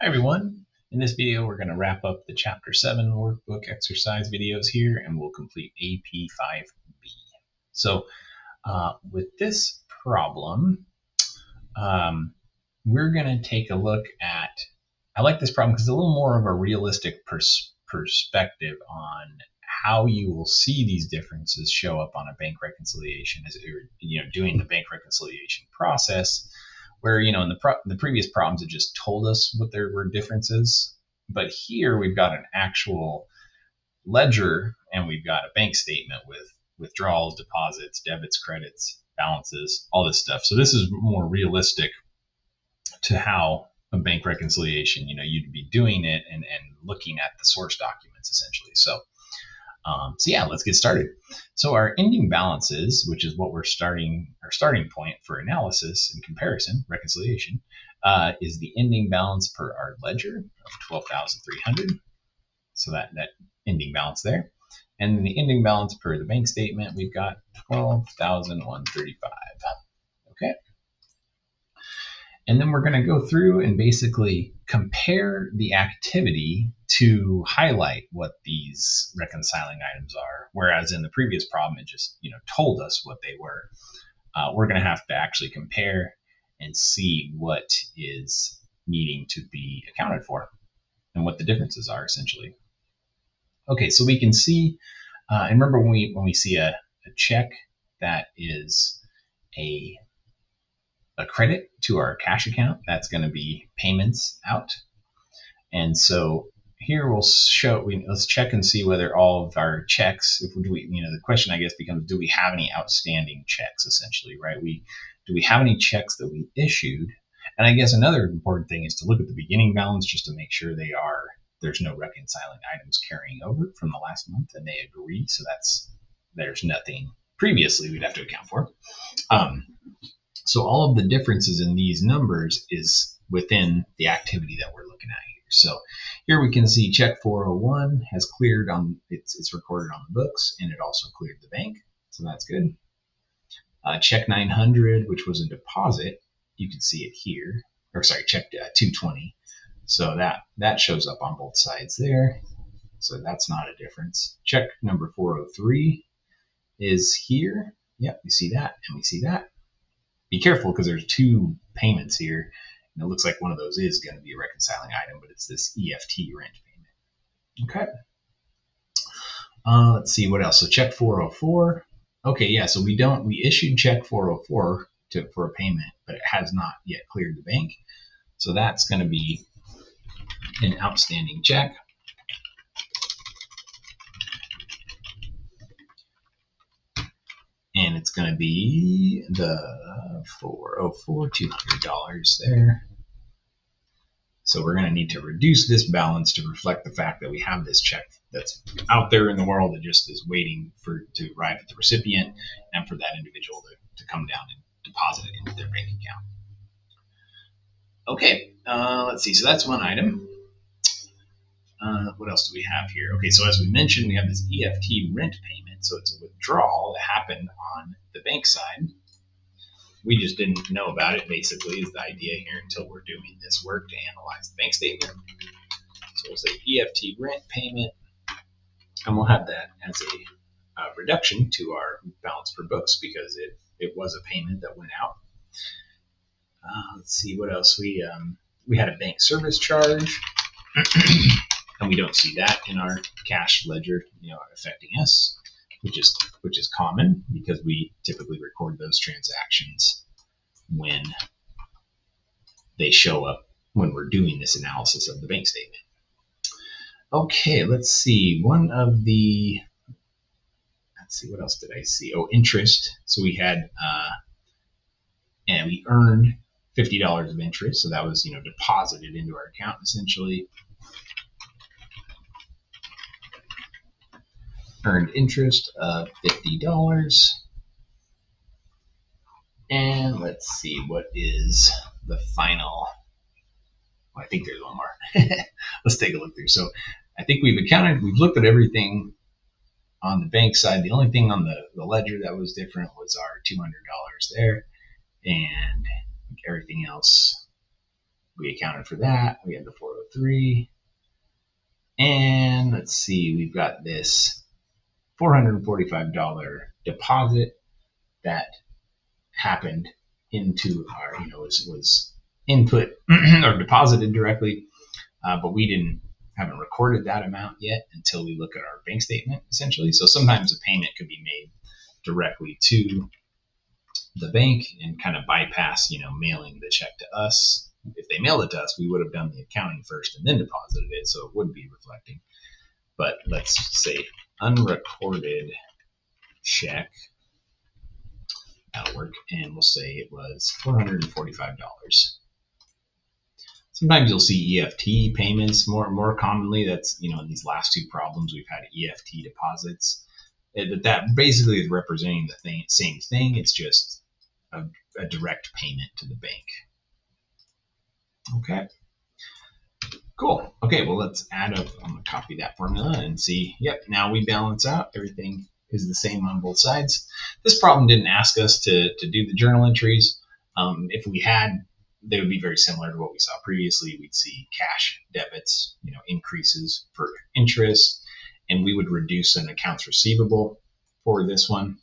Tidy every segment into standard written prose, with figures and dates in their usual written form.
Hi everyone. In this video we're going to wrap up the Chapter 7 workbook exercise videos here and we'll complete AP 5B. So with this problem, we're going to take a look at, I like this problem because it's a little more of a realistic perspective on how you will see these differences show up on a bank reconciliation as you're doing the bank reconciliation process. Where, in the previous problems, it just told us what there were differences. But here we've got an actual ledger and we've got a bank statement with withdrawals, deposits, debits, credits, balances, all this stuff. So this is more realistic to how a bank reconciliation, you'd be doing it and looking at the source documents essentially. So yeah, let's get started. So our ending balances, which is what our starting point for analysis and comparison, reconciliation, is the ending balance per our ledger of 12,300. So that ending balance there. And then the ending balance per the bank statement, we've got 12,135. Okay. And then we're going to go through and basically compare the activity to highlight what these reconciling items are. Whereas in the previous problem, it just told us what they were. We're going to have to actually compare and see what is needing to be accounted for and what the differences are essentially. Okay, so we can see, and remember when we see a check that is a credit to our cash account, that's going to be payments out. And so here we'll show, let's check and see whether all of our checks, the question I guess becomes, do we have any outstanding checks essentially, right? Do we have any checks that we issued? And I guess another important thing is to look at the beginning balance just to make sure there's no reconciling items carrying over from the last month and they agree. So there's nothing previously we'd have to account for. So all of the differences in these numbers is within the activity that we're looking at here. So here we can see check 401 has cleared on, it's recorded on the books, and it also cleared the bank. So that's good. Check 900, which was a deposit, you can see it here, or sorry, check 220. So that shows up on both sides there. So that's not a difference. Check number 403 is here. Yep, we see that and we see that. Be careful because there's two payments here. And it looks like one of those is going to be a reconciling item, but it's this EFT rent payment. Okay. Let's see what else. So check 404. Okay, yeah, so we issued check 404 for a payment, but it has not yet cleared the bank. So that's going to be an outstanding check. And it's going to be the 404, $200 there. So we're going to need to reduce this balance to reflect the fact that we have this check that's out there in the world that just is waiting to arrive at the recipient and for that individual to come down and deposit it into their bank account. Okay, let's see. So that's one item. What else do we have here? Okay, so as we mentioned, we have this EFT rent payment. So it's a withdrawal that happened on the bank side. We just didn't know about it, basically, is the idea here until we're doing this work to analyze the bank statement. So we'll say EFT rent payment, and we'll have that as a reduction to our balance per books because it was a payment that went out. Let's see what else. We had a bank service charge. And we don't see that in our cash ledger, affecting us, which is common because we typically record those transactions when they show up when we're doing this analysis of the bank statement. Okay, let's see. What else did I see? Oh, interest. So we had, and we earned $50 of interest. So that was, deposited into our account essentially. Earned interest of $50. And let's see, what is the final? Well, I think there's one more. Let's take a look through. So I think we've looked at everything on the bank side. The only thing on the ledger that was different was our $200 there. And everything else, we accounted for that. We had the 403. 3. And let's see, we've got this $445 deposit that happened into our, was input or deposited directly, but we haven't recorded that amount yet until we look at our bank statement, essentially. So sometimes a payment could be made directly to the bank and kind of bypass, mailing the check to us. If they mailed it to us, we would have done the accounting first and then deposited it, so it would be reflecting. But let's say unrecorded check. That'll work, and we'll say it was $445. Sometimes you'll see EFT payments more commonly. That's, in these last two problems we've had EFT deposits. That basically is representing the same thing. It's just a direct payment to the bank. Okay. Cool. Okay, well, let's add up. I'm going to copy that formula and see. Yep, now we balance out. Everything is the same on both sides. This problem didn't ask us to do the journal entries. If we had, they would be very similar to what we saw previously. We'd see cash debits, increases for interest, and we would reduce an accounts receivable for this one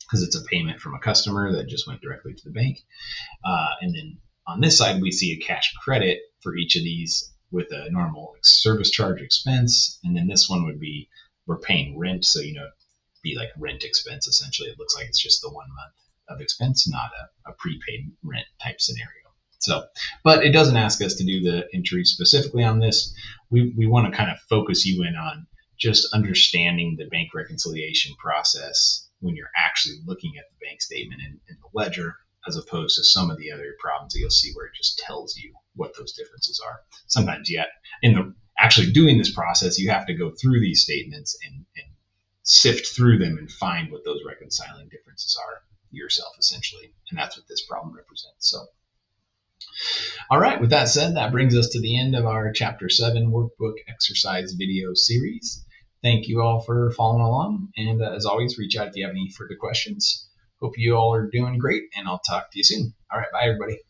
because it's a payment from a customer that just went directly to the bank. And then on this side, we see a cash credit for each of these with a normal service charge expense. And then this one would be, we're paying rent. So, be like rent expense, essentially. It looks like it's just the 1 month of expense, not a prepaid rent type scenario. So, but it doesn't ask us to do the entry specifically on this. We want to kind of focus you in on just understanding the bank reconciliation process when you're actually looking at the bank statement in the ledger, as opposed to some of the other problems that you'll see where it just tells you what those differences are. Sometimes, actually doing this process, you have to go through these statements and sift through them and find what those reconciling differences are yourself, essentially. And that's what this problem represents. So, all right, with that said, that brings us to the end of our Chapter 7 workbook exercise video series. Thank you all for following along. And as always, reach out if you have any further questions. Hope you all are doing great, and I'll talk to you soon. All right, bye, everybody.